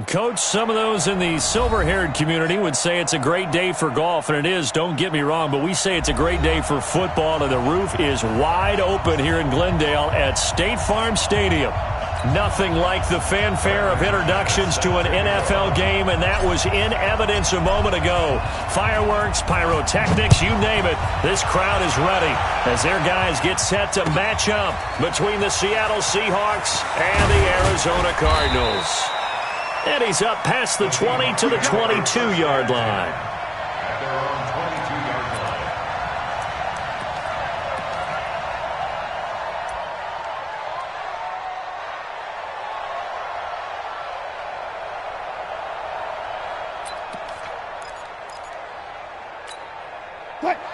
Coach, some of those in the silver-haired community would say it's a great day for golf, and it is, don't get me wrong, but we say it's a great day for football, and the roof is wide open here in Glendale at State Farm Stadium. Nothing like the fanfare of introductions to an NFL game, and that was in evidence a moment ago. Fireworks, pyrotechnics, you name it, this crowd is ready as their guys get set to match up between the Seattle Seahawks and the Arizona Cardinals. And he's up past the 20 to the 22-yard line.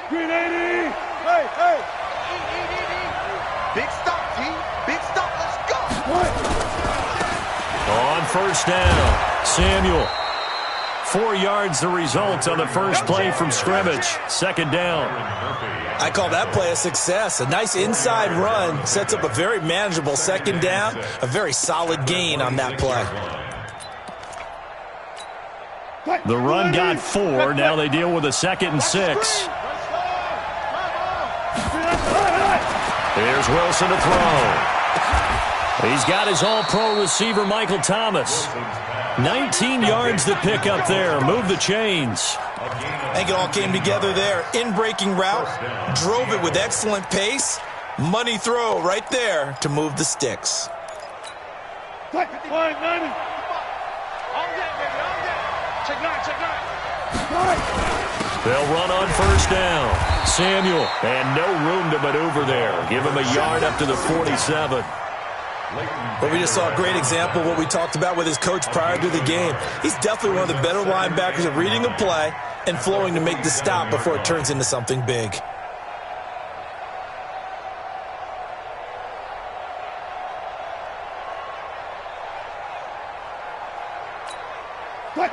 Green 80! Hey, hey! Big stop, G. Big stop. Let's go. On first down, Samuel. 4 yards the result on the first play from scrimmage. Second down. I call that play a success. A nice inside run sets up a very manageable second down. A very solid gain on that play. The run got 4. Now they deal with a 2nd and 6. Here's Wilson to throw. He's got his all-pro receiver, Michael Thomas. 19 yards to pick up there. Move the chains. I think it all came together there. In-breaking route. Drove it with excellent pace. Money throw right there to move the sticks. Check 9. They'll run on first down. Samuel, and no room to maneuver there. Give him a yard up to the 47. But we just saw a great example of what we talked about with his coach prior to the game. He's definitely one of the better linebackers at reading a play and flowing to make the stop before it turns into something big.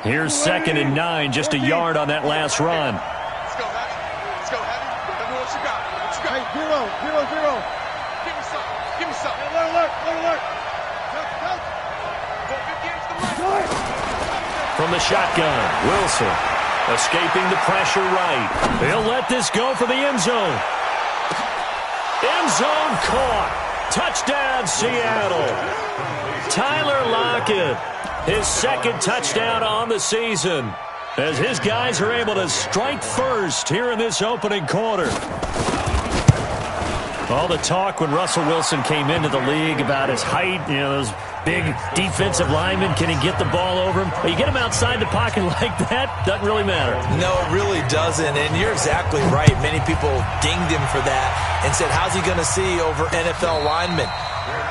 Here's 2nd and 9, just a yard on that last run. Let's go, Hattie. Let's go, Hattie. Tell me what you got. What you got? Hey, 0. Give me some. Give me some. Hey, alert. From the shotgun, Wilson escaping the pressure right. They'll let this go for the end zone. End zone caught. Touchdown, Seattle. Tyler Lockett, his 2nd touchdown on the season, as his guys are able to strike first here in this opening quarter. All the talk when Russell Wilson came into the league about his height, those big defensive linemen, can he get the ball over him? But you get him outside the pocket like that, doesn't really matter. No, it really doesn't, and you're exactly right. Many people dinged him for that and said, how's he going to see over NFL linemen?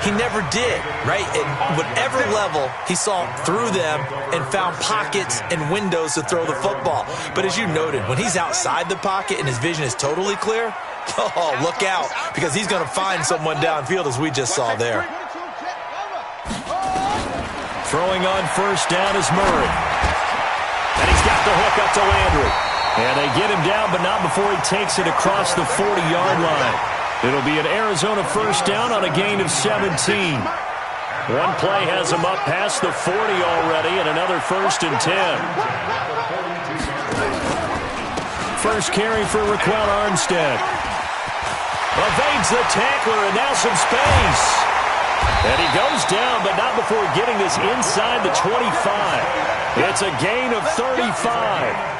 He never did, right? At whatever level, he saw through them and found pockets and windows to throw the football. But as you noted, when he's outside the pocket and his vision is totally clear, oh, look out, because he's going to find someone downfield, as we just saw there. Throwing on first down is Murray. And he's got the hook up to Landry. And they get him down, but not before he takes it across the 40-yard line. It'll be an Arizona first down on a gain of 17. One play has him up past the 40 already, and another 1st and 10. First carry for Raquel Armstead. Evades the tackler, and now some space. And he goes down, but not before getting this inside the 25. It's a gain of 35.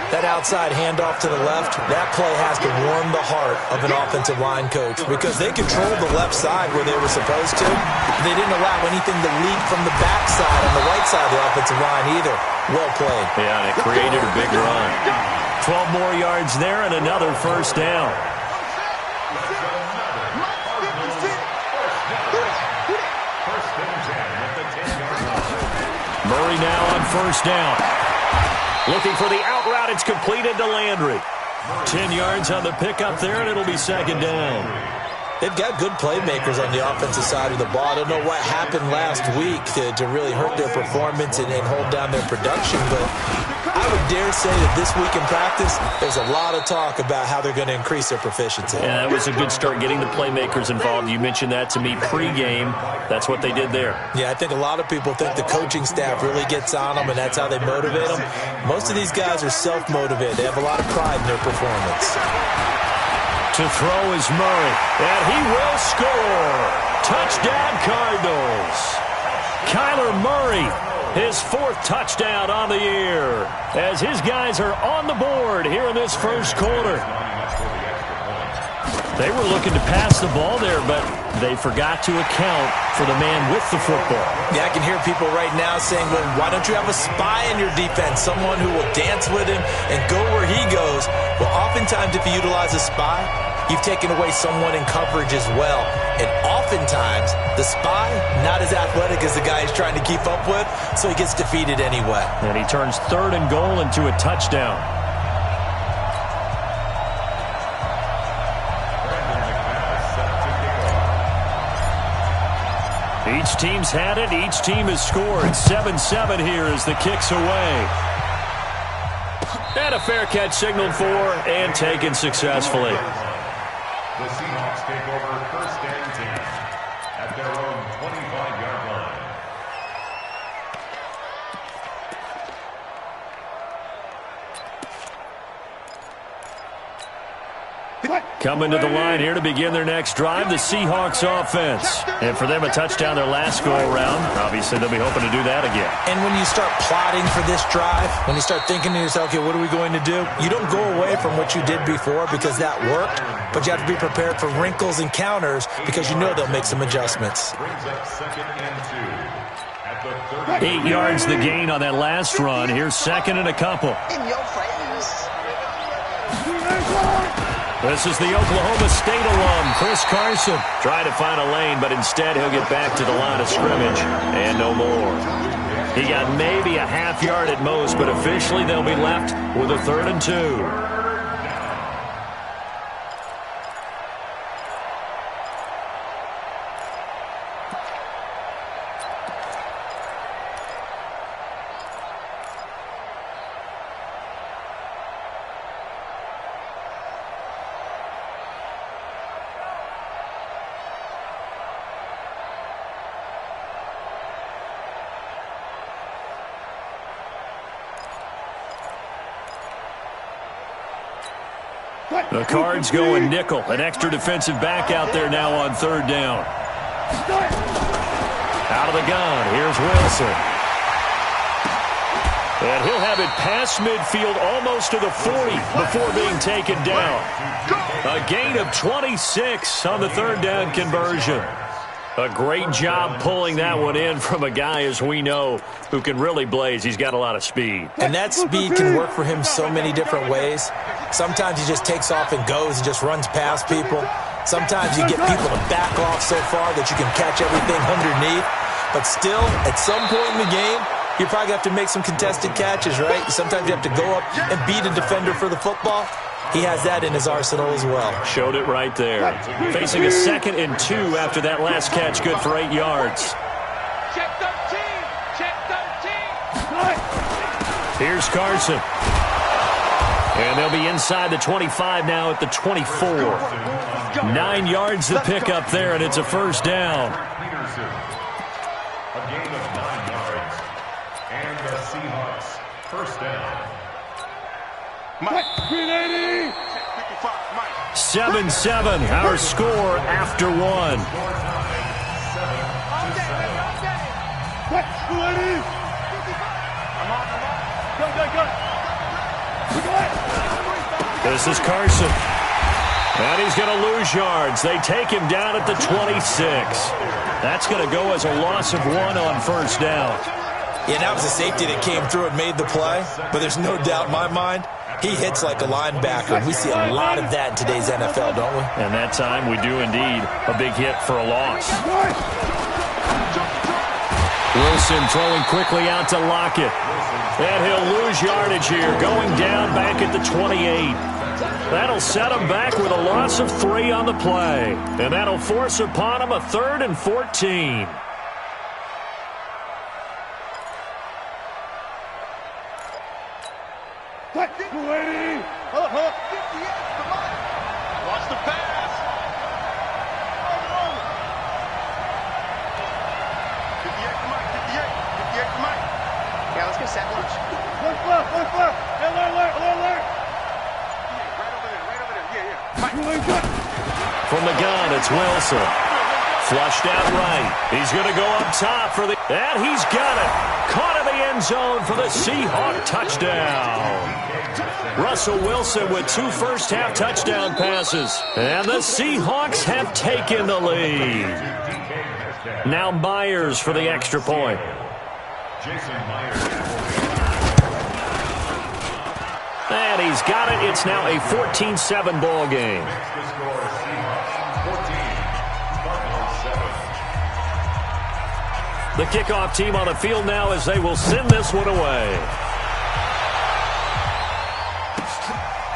That outside handoff to the left, that play has to warm the heart of an offensive line coach, because they controlled the left side where they were supposed to. They didn't allow anything to leak from the backside on the right side of the offensive line either. Well played. Yeah, and it created a big run. 12 more yards there and another first down. Murray now on first down. Looking for the out route. It's completed to Landry. 10 yards on the pickup there, and it'll be 2nd down. They've got good playmakers on the offensive side of the ball. I don't know what happened last week to really hurt their performance and hold down their production, but I would dare say that this week in practice, there's a lot of talk about how they're going to increase their proficiency. Yeah, that was a good start, getting the playmakers involved. You mentioned that to me pregame. That's what they did there. Yeah, I think a lot of people think the coaching staff really gets on them, and that's how they motivate them. Most of these guys are self-motivated. They have a lot of pride in their performance. To throw is Murray, and he will score. Touchdown, Cardinals. Kyler Murray, his 4th touchdown on the year, as his guys are on the board here in this first quarter. They were looking to pass the ball there, but they forgot to account for the man with the football. Yeah, I can hear people right now saying, well, why don't you have a spy in your defense, someone who will dance with him and go where he goes? Well, oftentimes if you utilize a spy, you've taken away someone in coverage as well. And oftentimes, the spy, not as athletic as the guy he's trying to keep up with, so he gets defeated anyway. And he turns 3rd and goal into a touchdown. Each team's had it. Each team has scored. 7-7 here as the kick's away. And a fair catch signaled for and taken successfully. The Seahawks take over 1st and 10 at their own 25-yard line. Coming to the line here to begin their next drive, the Seahawks offense. And for them, a touchdown their last go-around. Obviously, they'll be hoping to do that again. And when you start plotting for this drive, when you start thinking to yourself, okay, what are we going to do? You don't go away from what you did before because that worked, but you have to be prepared for wrinkles and counters because you know they'll make some adjustments. 8 yards the gain on that last run. Here's 2nd and a couple. In your face. This is the Oklahoma State alum, Chris Carson. Trying to find a lane, but instead he'll get back to the line of scrimmage and no more. He got maybe a half yard at most, but officially they'll be left with a 3rd and 2. The Cards going nickel. An extra defensive back out there now on 3rd down. Out of the gun. Here's Wilson. And he'll have it past midfield almost to the 40 before being taken down. A gain of 26 on the 3rd down conversion. A great job pulling that one in from a guy, as we know, who can really blaze. He's got a lot of speed. And that speed can work for him so many different ways. Sometimes he just takes off and goes and just runs past people. Sometimes you get people to back off so far that you can catch everything underneath. But still, at some point in the game, you probably have to make some contested catches, right? Sometimes you have to go up and beat a defender for the football. He has that in his arsenal as well. Showed it right there. Facing a 2nd and 2 after that last catch, good for 8 yards. Check 13. Check 13. Here's Carson. And they'll be inside the 25 now at the 24. 9 yards the pick up there, and it's a 1st down. A gain of 9 yards. And the Seahawks 1st down. Mike. 380. 7-7, our score after 1. This is Carson. And he's going to lose yards. They take him down at the 26. That's going to go as a loss of 1 on 1st down. Yeah, that was a safety that came through and made the play. But there's no doubt in my mind, he hits like a linebacker. We see a lot of that in today's NFL, don't we? And that time we do indeed. A big hit for a loss. Wilson throwing quickly out to Lockett. And he'll lose yardage here, going down back at the 28. That'll set them back with a loss of 3 on the play. And that'll force upon them a 3rd and 14. Watch the pass. 58 for Mike. 58 for Mike. Yeah, let's get sack lunch. Look. Alert. Right over there. Yeah. Mike. From the gun, it's Wilson. Flushed out right. He's going to go up top for the... And he's got it. Caught in the end zone for the Seahawk touchdown. Russell Wilson with 2 first-half touchdown passes. And the Seahawks have taken the lead. Now Myers for the extra point. And he's got it. It's now a 14-7 ball game. The kickoff team on the field now as they will send this one away.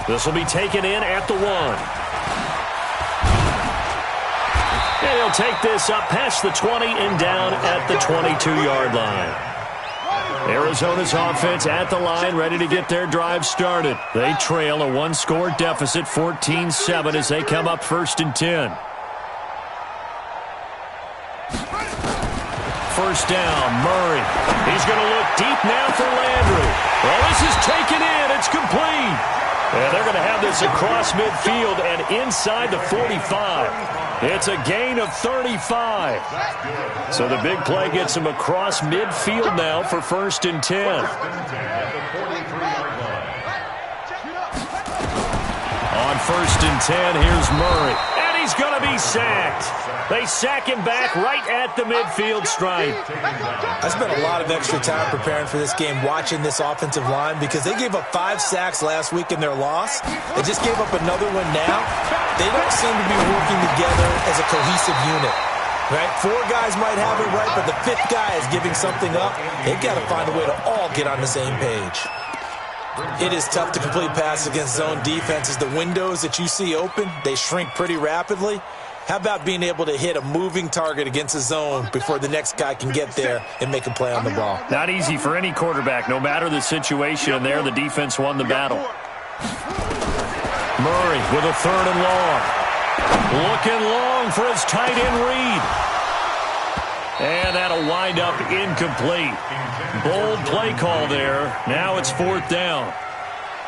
This will be taken in at the 1. And he'll take this up past the 20 and down at the 22-yard line. Arizona's offense at the line, ready to get their drive started. They trail a 1-score deficit, 14-7, as they come up 1st and 10. First down, Murray. He's going to look deep now for Landry. Well, this is taken in. It's complete. And they're going to have this across midfield and inside the 45. It's a gain of 35. So the big play gets him across midfield now for 1st and 10. On 1st and 10, here's Murray. And he's going to be sacked. They sack him back right at the midfield stripe. I spent a lot of extra time preparing for this game watching this offensive line because they gave up 5 sacks last week in their loss. They just gave up another one now. They don't seem to be working together as a cohesive unit. Right? 4 guys might have it right, but the 5th guy is giving something up. They've got to find a way to all get on the same page. It is tough to complete passes against zone defenses. The windows that you see open, they shrink pretty rapidly. How about being able to hit a moving target against a zone before the next guy can get there and make a play on the ball? Not easy for any quarterback. No matter the situation, and there the defense won the battle. Murray with a 3rd and long. Looking long for his tight end Reed. And that'll wind up incomplete. Bold play call there. Now it's 4th down.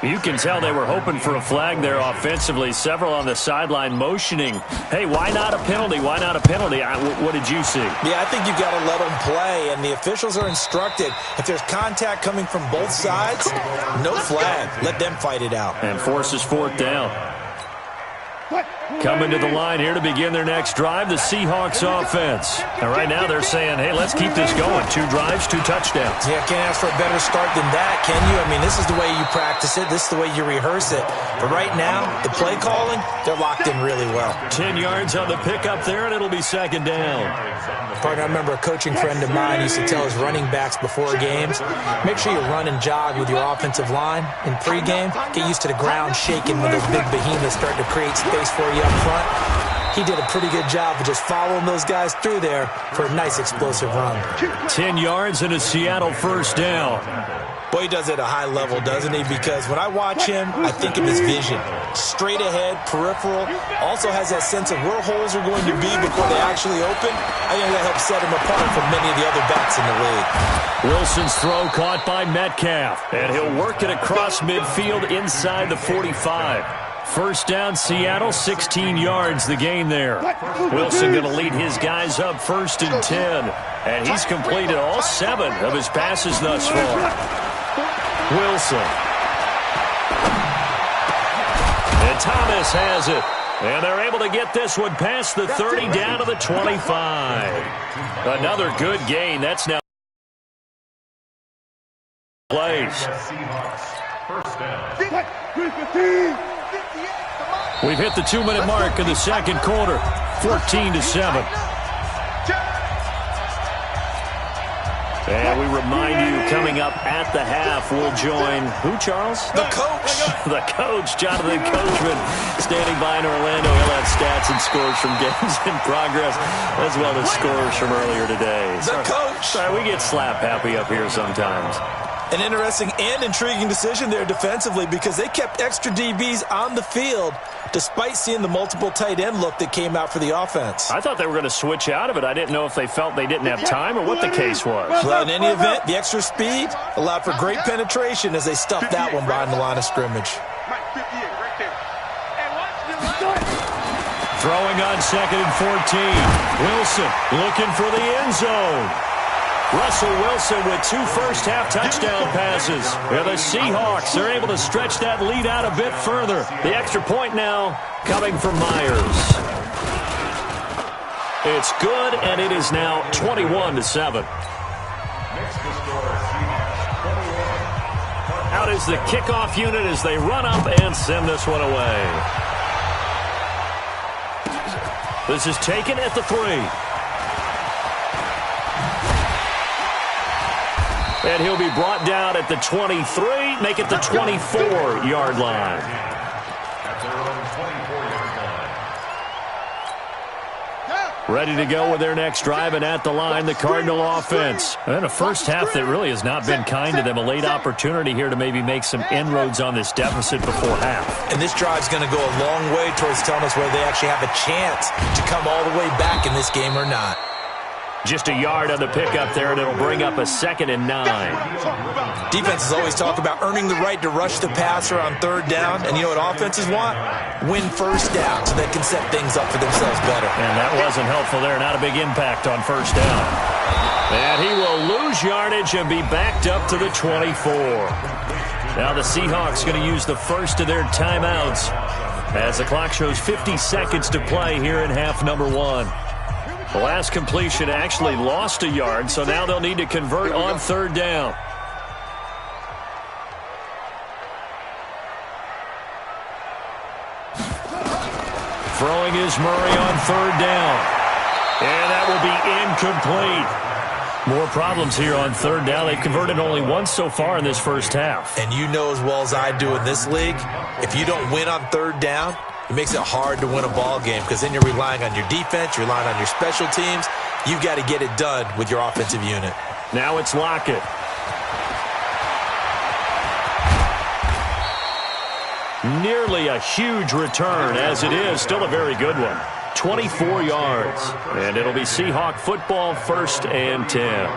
You can tell they were hoping for a flag there offensively. Several on the sideline motioning. Hey, why not a penalty? Why not a penalty? What did you see? Yeah, I think you've got to let them play, and the officials are instructed. If there's contact coming from both sides, no flag. Let them fight it out. And forces 4th down. Coming to the line here to begin their next drive, the Seahawks offense. And right now they're saying, hey, let's keep this going. 2 drives, 2 touchdowns. Yeah, can't ask for a better start than that, can you? I mean, this is the way you practice it. This is the way you rehearse it. But right now, the play calling, they're locked in really well. 10 yards on the pickup there, and it'll be 2nd down. Partner, I remember a coaching friend of mine used to tell his running backs before games, make sure you run and jog with your offensive line. In pregame, get used to the ground shaking when those big behemoths start to create space for you up front. He did a pretty good job of just following those guys through there for a nice explosive run. 10 yards and a Seattle 1st down. Boy, he does it at a high level, doesn't he? Because when I watch him, I think of his vision. Straight ahead, peripheral. Also has that sense of where holes are going to be before they actually open. I think that helps set him apart from many of the other backs in the league. Wilson's throw caught by Metcalf. And he'll work it across midfield inside the 45. 1st down, Seattle, 16 yards the gain there. Wilson going to lead his guys up 1st and 10. And he's completed all 7 of his passes thus far. Wilson. And Thomas has it. And they're able to get this one past the 30 down to the 25. Another good gain. That's now plays. We've hit the 2-minute mark in the 2nd quarter. 14-7. And we remind you, coming up at the half, we'll join who, Charles? The coach. The coach, Jonathan Coachman, standing by in Orlando. He'll have stats and scores from games in progress, as well as scores from earlier today. The coach. Sorry, we get slap happy up here sometimes. An interesting and intriguing decision there defensively because they kept extra DBs on the field despite seeing the multiple tight end look that came out for the offense. I thought they were going to switch out of it. I didn't know if they felt they didn't have time or what the case was. Well, in any event, the extra speed allowed for great penetration as they stuffed that one behind the line of scrimmage. Throwing on 2nd and 14. Wilson looking for the end zone. Russell Wilson with 2 first-half touchdown passes. Yeah, the Seahawks are able to stretch that lead out a bit further. The extra point now coming from Myers. It's good, and it is now 21-7. Out is the kickoff unit as they run up and send this one away. This is taken at the 3. And he'll be brought down at the 23, make it the 24-yard line. At their own 24-yard line. Ready to go with their next drive, and at the line, the Cardinal offense. And a first half that really has not been kind to them. A late opportunity here to maybe make some inroads on this deficit before half. And this drive's going to go a long way towards telling us whether they actually have a chance to come all the way back in this game or not. Just a yard on the pickup there, and it'll bring up a 2nd and 9. Defenses always talk about earning the right to rush the passer on 3rd down. And you know what offenses want? Win first down so they can set things up for themselves better. And that wasn't helpful there. Not a big impact on 1st down. And he will lose yardage and be backed up to the 24. Now the Seahawks going to use the first of their timeouts as the clock shows 50 seconds to play here in half number 1. The last completion actually lost a yard, so now they'll need to convert on 3rd down. Throwing is Murray on 3rd down. And that will be incomplete. More problems here on 3rd down. They've converted only once so far in this first half. And you know as well as I do in this league, if you don't win on 3rd down, it makes it hard to win a ball game because then you're relying on your defense, you're relying on your special teams. You've got to get it done with your offensive unit. Now it's Lockett. Nearly a huge return, as it is. Still a very good one. 24 yards. And it'll be Seahawk football, 1st and 10.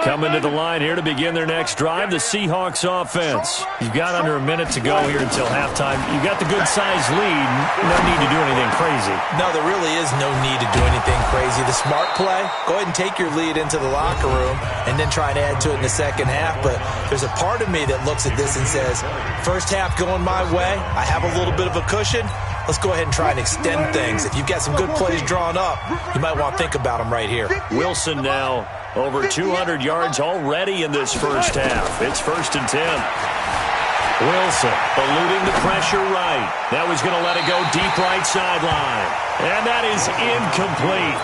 Coming to the line here to begin their next drive, the Seahawks offense. You've got under a minute to go here until halftime. You've got the good-sized lead. No need to do anything crazy. No, there really is no need to do anything crazy. The smart play, go ahead and take your lead into the locker room and then try and add to it in the second half. But there's a part of me that looks at this and says, first half going my way, I have a little bit of a cushion. Let's go ahead and try and extend things. If you've got some good plays drawn up, you might want to think about them right here. Wilson now over 200 yards already in this first half. It's 1st and 10. Wilson eluding the pressure right. Now he's going to let it go deep right sideline. And that is incomplete.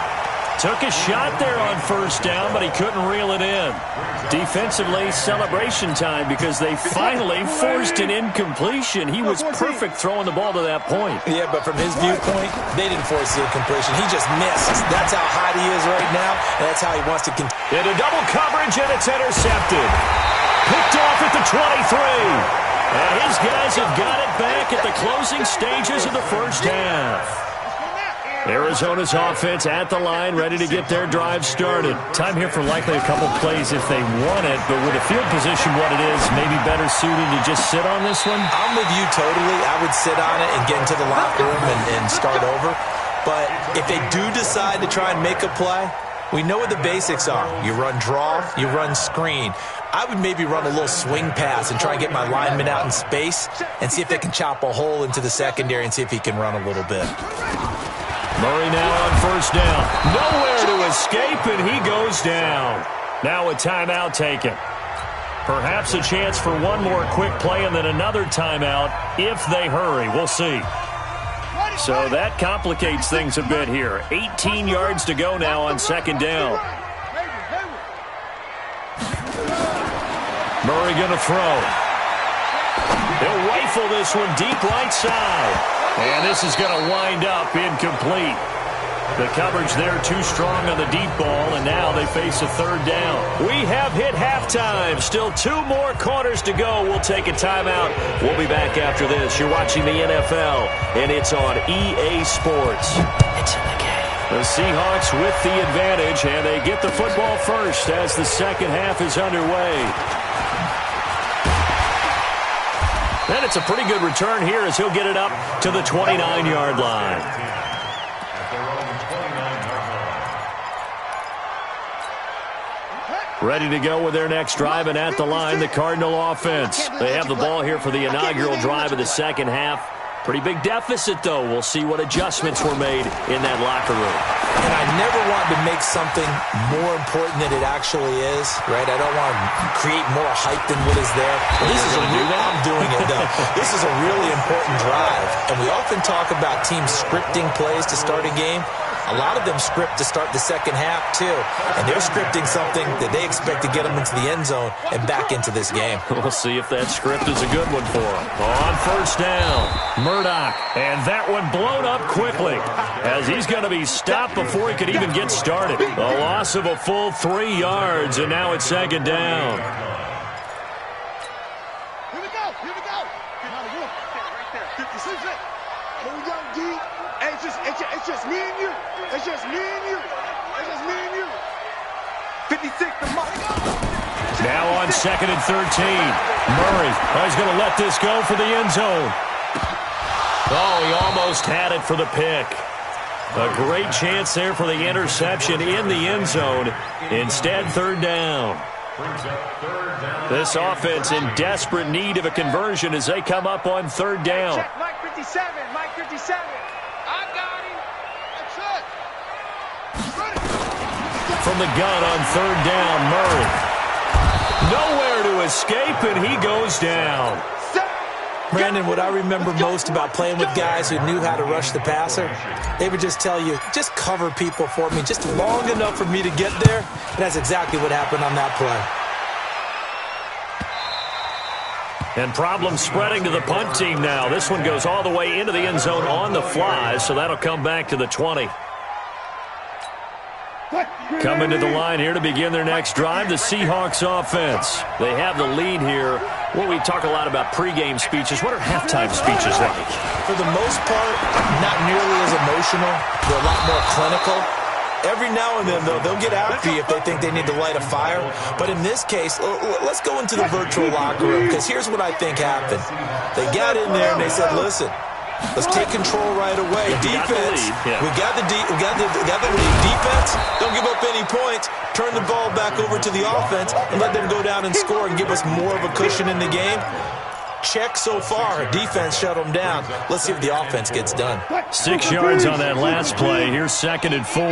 Took a shot there on 1st down, but he couldn't reel it in. Defensively, celebration time because they finally forced an incompletion. He was perfect throwing the ball to that point. Yeah, but from his viewpoint, they didn't force the incompletion. He just missed. That's how hot he is right now, and that's how he wants to continue. Into double coverage, and it's intercepted. Picked off at the 23. And his guys have got it back at the closing stages of the first half. Arizona's offense at the line, ready to get their drive started. Time here for likely a couple plays if they want it, but with the field position what it is, maybe better suited to just sit on this one? I'm with you totally. I would sit on it and get into the locker room and start over. But if they do decide to try and make a play, we know what the basics are. You run draw, you run screen. I would maybe run a little swing pass and try and get my lineman out in space and see if they can chop a hole into the secondary and see if he can run a little bit. Murray now on 1st down. Nowhere to escape, and he goes down. Now a timeout taken. Perhaps a chance for one more quick play and then another timeout if they hurry. We'll see. So that complicates things a bit here. 18 yards to go now on second down. Murray going to throw. He'll rifle this one deep right side. And this is going to wind up incomplete. The coverage there too strong on the deep ball, and now they face a third down. We have hit halftime. Still 2 more quarters to go. We'll take a timeout. We'll be back after this. You're watching the NFL, and it's on EA Sports. It's in the game. The Seahawks with the advantage, and they get the football first as the second half is underway. And it's a pretty good return here as he'll get it up to the 29-yard line. Ready to go with their next drive, and at the line, the Cardinal offense. They have the ball here for the inaugural drive of the second half. Pretty big deficit, though. We'll see what adjustments were made in that locker room. And I never want to make something more important than it actually is, right? I don't want to create more hype than what is there. This is I'm doing it, though. This is a really important drive. And we often talk about teams scripting plays to start a game. A lot of them script to start the second half, too. And they're scripting something that they expect to get them into the end zone and back into this game. We'll see if that script is a good one for them. On first down, Murdoch. And that one blown up quickly as he's going to be stopped before he could even get started. A loss of a full 3 yards, and now it's second down. Here we go. Here we go. Right there. 56. Here we go, D. Hey, it's just me and you. It's just me and you. It's just me and you. 56 to Mike. Now on second and 13. Murray. He's going to let this go for the end zone. Oh, he almost had it for the pick. A great chance there for the interception in the end zone. Instead, third down. This offense in desperate need of a conversion as they come up on third down. Check, Mike 57. Mike 57. I got him. From the gun on third down, Murray. Nowhere to escape, and he goes down. Brandon, what I remember most about playing with guys who knew how to rush the passer, they would just tell you, just cover people for me, just long enough for me to get there. And that's exactly what happened on that play. And problems spreading to the punt team now. This one goes all the way into the end zone on the fly, so that'll come back to the 20. Coming to the line here to begin their next drive, the Seahawks offense. They have the lead here. Well, we talk a lot about pregame speeches. What are halftime speeches like? For the most part, not nearly as emotional. They're a lot more clinical. Every now and then, though, they'll get after you if they think they need to light a fire. But in this case, let's go into the virtual locker room, because here's what I think happened. They got in there and they said, listen, let's take control right away. Defense, we got the lead. Defense, don't give up any points. Turn the ball back over to the offense and let them go down and score and give us more of a cushion in the game. Check so far. Defense shut them down. Let's see if the offense gets done. 6 yards on that last play. Here's second and 4.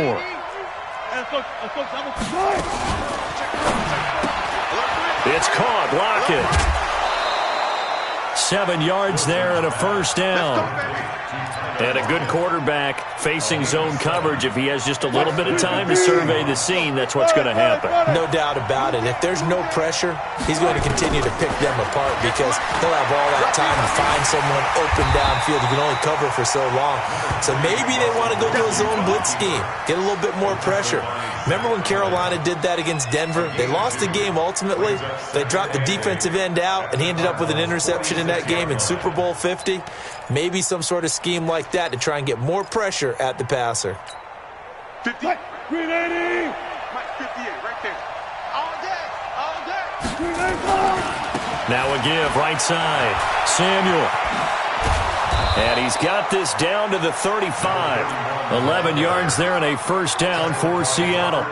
It's caught. Lockett. 7 yards there and a first down. And a good quarterback facing zone coverage. If he has just a little bit of time to survey the scene, that's what's going to happen. No doubt about it. If there's no pressure, he's going to continue to pick them apart because he'll have all that time to find someone open downfield. You can only cover for so long. So maybe they want to go to a zone blitz scheme, get a little bit more pressure. Remember when Carolina did that against Denver? They lost the game ultimately. They dropped the defensive end out, and he ended up with an interception in that game in Super Bowl 50. Maybe some sort of scheme like that to try and get more pressure at the passer. 50. 380. Mike 58 right there. All day. All day. Now a give right side. Samuel. And he's got this down to the 35. 11 yards there and a first down for Seattle.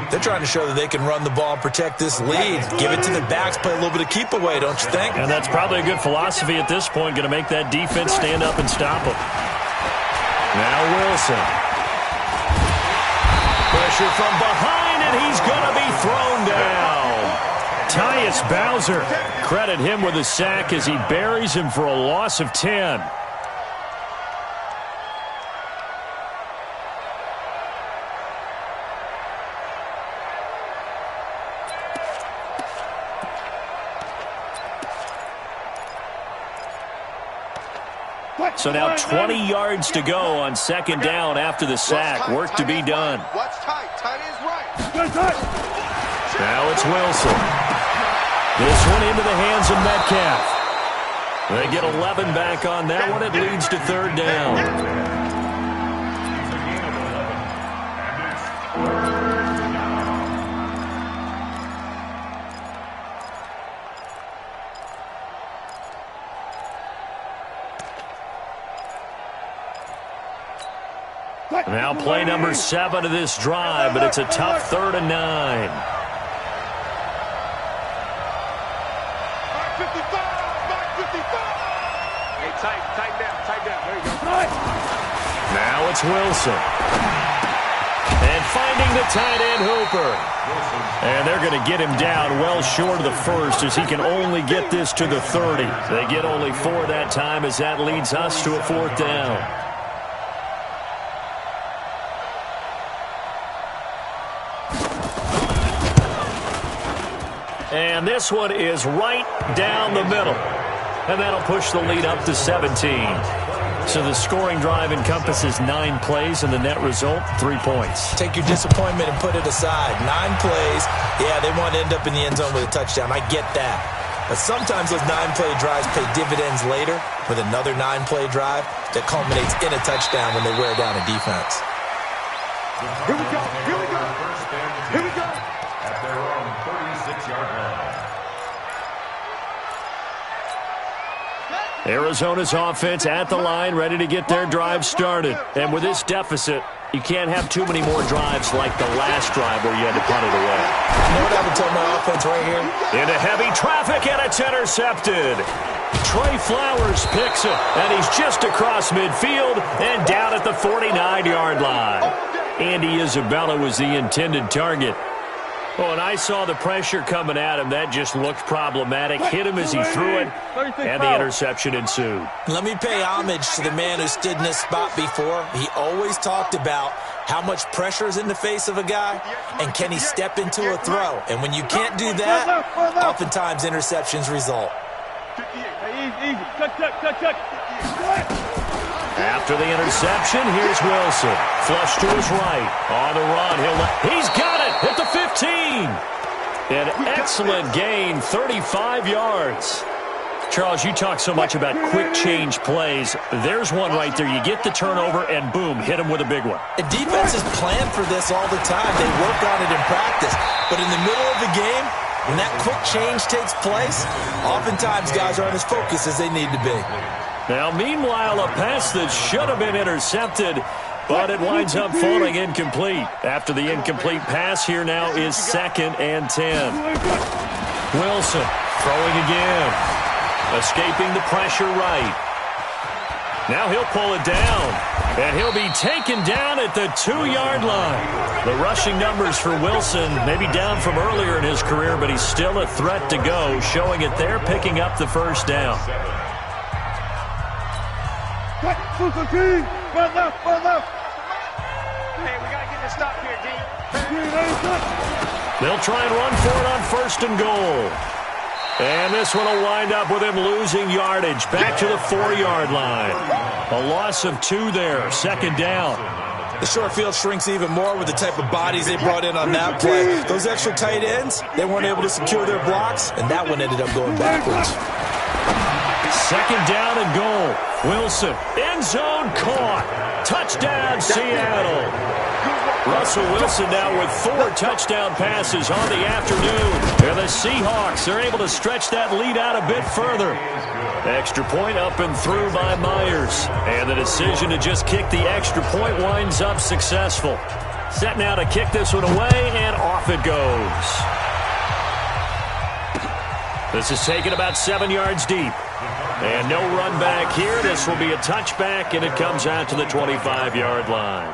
They're trying to show that they can run the ball and protect this lead. Give it to the backs, play a little bit of keep away, don't you think? And that's probably a good philosophy at this point, going to make that defense stand up and stop them. Now Wilson. Pressure from behind, and he's going to be thrown down. Tyus Bowser. Credit him with a sack as he buries him for a loss of 10. So now 20 yards to go on second down after the sack. Work to be done. Watch tight. Tight is right. Now it's Wilson. This one into the hands of Metcalf. They get 11 back on that one. It leads to third down. Now play number 7 of this drive, but it's a tough 3rd and 9. Hey, tighten down. There you go. Now it's Wilson. And finding the tight end Hooper. And they're going to get him down well short of the first as he can only get this to the 30. They get only 4 that time as that leads us to a 4th down. And this one is right down the middle. And that'll push the lead up to 17. So the scoring drive encompasses 9 plays, and the net result, 3 points. Take your disappointment and put it aside. 9 plays, yeah, they want to end up in the end zone with a touchdown. I get that. But sometimes those 9-play drives pay dividends later with another 9-play drive that culminates in a touchdown when they wear down a defense. Here we go. At their own 36-yard line. Arizona's offense at the line, ready to get their drive started. And with this deficit, you can't have too many more drives like the last drive where you had to punt it away. You know what I would tell my offense right here? Into heavy traffic, and it's intercepted. Trey Flowers picks it, and he's just across midfield and down at the 49-yard line. Andy Isabella was the intended target. Oh, and I saw the pressure coming at him. That just looked problematic. Hit him as he threw it, and the interception ensued. Let me pay homage to the man who stood in this spot before. He always talked about how much pressure is in the face of a guy, and can he step into a throw. And when you can't do that, oftentimes interceptions result. After the interception, here's Wilson. Flush to his right. On the run. He's got it at the 15. An excellent gain, 35 yards. Charles, you talk so much about quick change plays. There's one right there. You get the turnover, and boom, hit him with a big one. And defenses plan for this all the time. They work on it in practice. But in the middle of the game, when that quick change takes place, oftentimes guys aren't as focused as they need to be. Now, meanwhile, a pass that should have been intercepted, but it winds up falling incomplete. After the incomplete pass, here now is 2nd and 10. Wilson throwing again. Escaping the pressure right. Now he'll pull it down, and he'll be taken down at the 2-yard line. The rushing numbers for Wilson may be down from earlier in his career, but he's still a threat to go, showing it there, picking up the first down. Hey, we got to get this stop here, D. They'll try and run for it on 1st and goal. And this one will wind up with him losing yardage back to the 4-yard line. A loss of 2 there, 2nd down. The short field shrinks even more with the type of bodies they brought in on that play. Those extra tight ends, they weren't able to secure their blocks, and that one ended up going backwards. 2nd down and goal. Wilson, end zone caught. Touchdown, Seattle. Russell Wilson now with 4 touchdown passes on the afternoon. And the Seahawks are able to stretch that lead out a bit further. Extra point up and through by Myers. And the decision to just kick the extra point winds up successful. Set now to kick this one away, and off it goes. This is taken about 7 yards deep. And no run back here. This will be a touchback, and it comes out to the 25-yard line.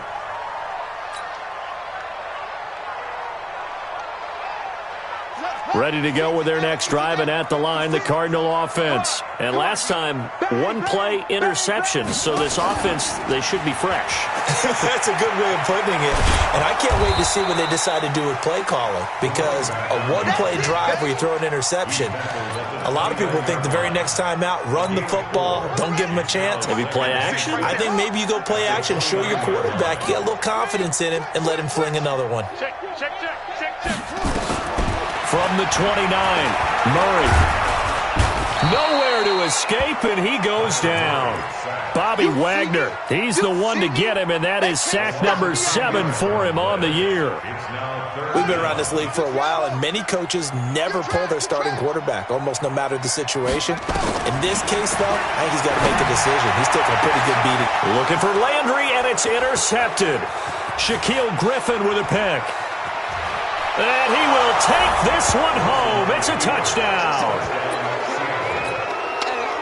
ready to go with their next drive, and at the line, the Cardinal offense. And last time, one-play interception, so this offense, they should be fresh. That's a good way of putting it. And I can't wait to see what they decide to do with play calling, because a one-play drive where you throw an interception, a lot of people think the very next time out, run the football, don't give them a chance. Maybe play action? I think maybe you go play action, show your quarterback, you got a little confidence in him, and let him fling another one. From the 29, Murray. Nowhere to escape, and he goes down. Bobby Wagner, he's the one to get him, and that is sack number 7 for him on the year. We've been around this league for a while, and many coaches never pull their starting quarterback, almost no matter the situation. In this case, though, I think he's got to make a decision. He's taking a pretty good beating. Looking for Landry, and it's intercepted. Shaquille Griffin with a pick. And he will take this one home. It's a touchdown.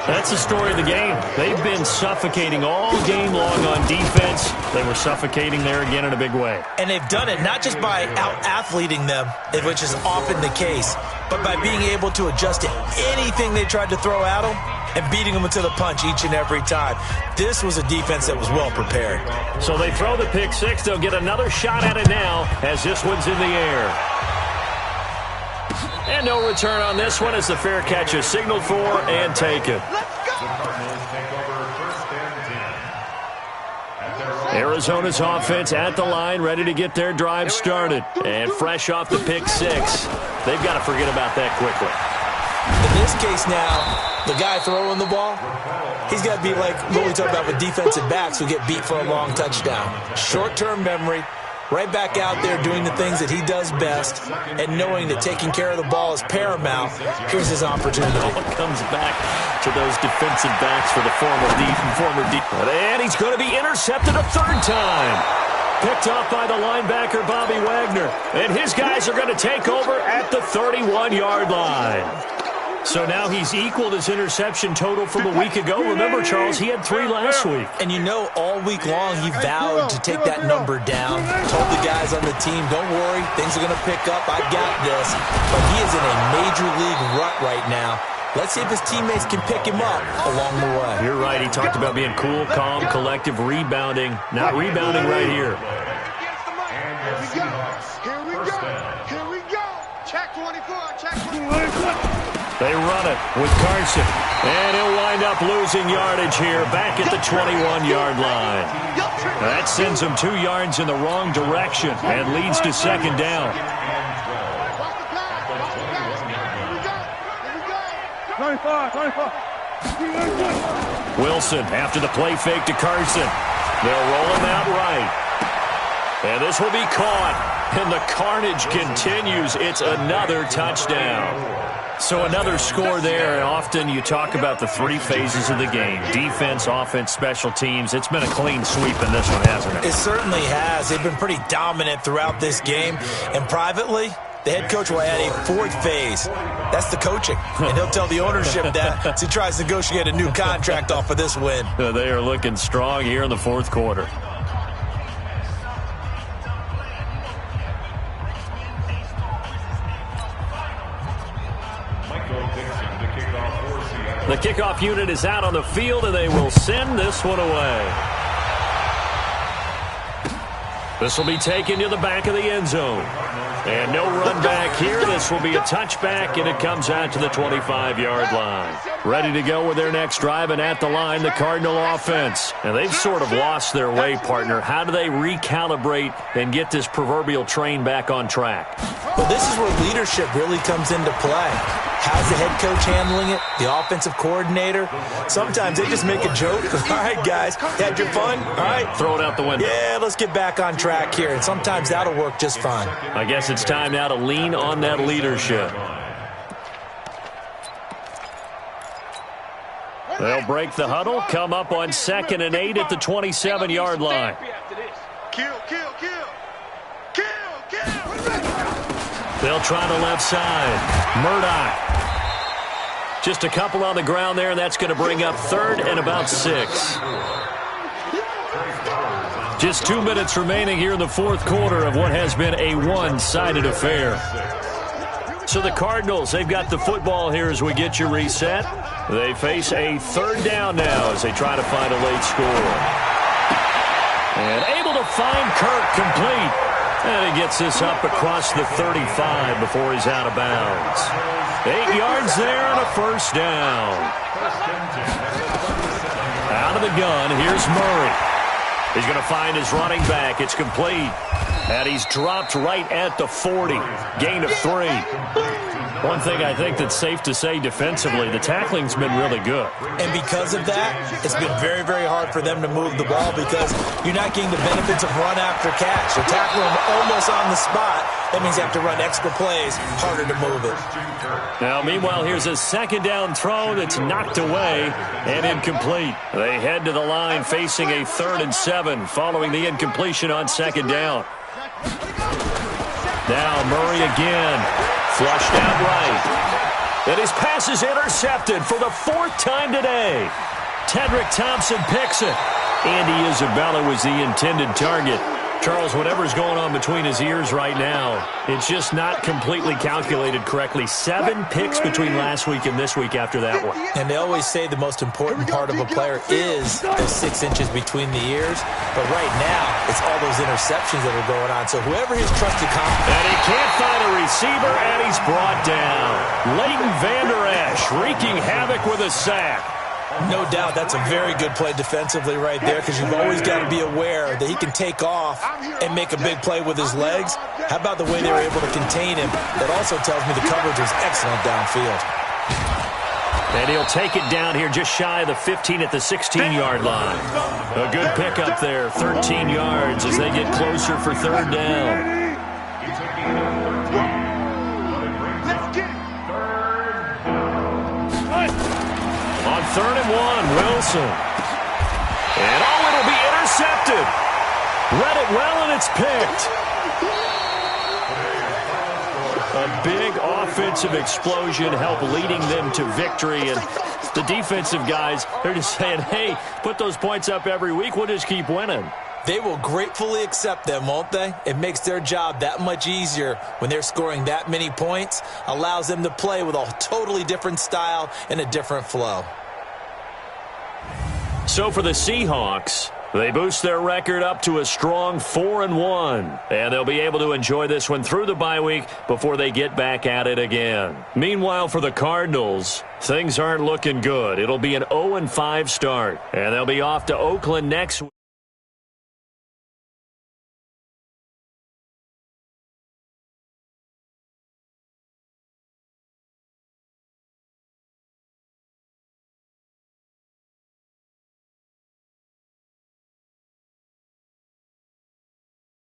That's the story of the game. They've been suffocating all game long on defense. They were suffocating there again in a big way. And they've done it not just by out-athleting them, which is often the case, but by being able to adjust to anything they tried to throw at them and beating them to the punch each and every time. This was a defense that was well prepared. So they throw the pick six. They'll get another shot at it now as this one's in the air. And no return on this one as the fair catch is signaled for and taken. Arizona's offense at the line, ready to get their drive started. And fresh off the pick six. They've got to forget about that quickly. In this case now, the guy throwing the ball, he's got to be like what we talk about with defensive backs who get beat for a long touchdown. Short-term memory, right back out there doing the things that he does best, and knowing that taking care of the ball is paramount. Here's his opportunity. It all comes back to those defensive backs for the former defense. And he's going to be intercepted a third time. Picked off by the linebacker, Bobby Wagner. And his guys are going to take over at the 31-yard line. So now he's equaled his interception total from a week ago. Remember, Charles, he had 3 last week. And you know, all week long he vowed to take that number down. Told the guys on the team, don't worry, things are going to pick up. I got this. But he is in a major league rut right now. Let's see if his teammates can pick him up along the way. You're right. He talked about being cool, calm, collective, rebounding. Not rebounding right here. Here we go. Check 24. Check 24. They run it with Carson. And he'll wind up losing yardage here back at the 21-yard line. That sends him 2 yards in the wrong direction and leads to second down. 25. Wilson after the play fake to Carson. They'll roll him out right. And this will be caught. And the carnage continues. It's another touchdown. So another score there, and often you talk about the 3 phases of the game. Defense, offense, special teams. It's been a clean sweep in this one, hasn't it? It certainly has. They've been pretty dominant throughout this game. And privately, the head coach will add a 4th phase. That's the coaching. And he'll tell the ownership that as he tries to negotiate a new contract off of this win. They are looking strong here in the 4th quarter. The kickoff unit is out on the field, and they will send this one away. This will be taken to the back of the end zone. And no run back here. This will be a touchback, and it comes out to the 25-yard line. Ready to go with their next drive, and at the line, the Cardinal offense. And they've sort of lost their way, partner. How do they recalibrate and get this proverbial train back on track? Well, this is where leadership really comes into play. How's the head coach handling it? The offensive coordinator? Sometimes they just make a joke. All right, guys, had your fun? All right. Throw it out the window. Yeah, let's get back on track here. And sometimes that'll work just fine. I guess it's time now to lean on that leadership. They'll break the huddle, come up on 2nd and 8 at the 27-yard line. Kill. They'll try the left side. Murdoch. Just a couple on the ground there, and that's going to bring up 3rd and about 6. Just 2 minutes remaining here in the 4th quarter of what has been a one-sided affair. So the Cardinals, they've got the football here as we get you reset. They face a third down now as they try to find a late score. And able to find Kirk complete. And he gets this up across the 35 before he's out of bounds. 8 yards there and a first down. Out of the gun, here's Murray. He's going to find his running back. It's complete. And he's dropped right at the 40. Gain of 3. One thing I think that's safe to say defensively, the tackling's been really good. And because of that, it's been very, very hard for them to move the ball because you're not getting the benefits of run after catch. You're tackling them almost on the spot. That means you have to run extra plays, harder to move it. Now, meanwhile, here's a second down throw that's knocked away and incomplete. They head to the line facing a 3rd and 7 following the incompletion on second down. Now Murray again. Flushed out right. And his pass is intercepted for the 4th time today. Tedrick Thompson picks it. Andy Isabella was the intended target. Charles, whatever's going on between his ears right now, it's just not completely calculated correctly. 7 picks between last week and this week after that one. And they always say the most important part of a player is those 6 inches between the ears. But right now, it's all those interceptions that are going on. So whoever his trusted And he can't find a receiver, and he's brought down. Leighton Vander Esch wreaking havoc with a sack. No doubt that's a very good play defensively right there because you've always got to be aware that he can take off and make a big play with his legs. How about the way they were able to contain him? That also tells me the coverage was excellent downfield. And he'll take it down here just shy of the 15 at the 16-yard line. A good pickup there, 13 yards as they get closer for 3rd down. On 3rd and 1, Wilson. And it'll be intercepted. Read it well, and it's picked. A big offensive explosion helped leading them to victory. And the defensive guys, they're just saying, hey, put those points up every week. We'll just keep winning. They will gratefully accept them, won't they? It makes their job that much easier when they're scoring that many points. Allows them to play with a totally different style and a different flow. So for the Seahawks, they boost their record up to a strong 4-1. And they'll be able to enjoy this one through the bye week before they get back at it again. Meanwhile, for the Cardinals, things aren't looking good. It'll be an 0-5 start. And they'll be off to Oakland next week.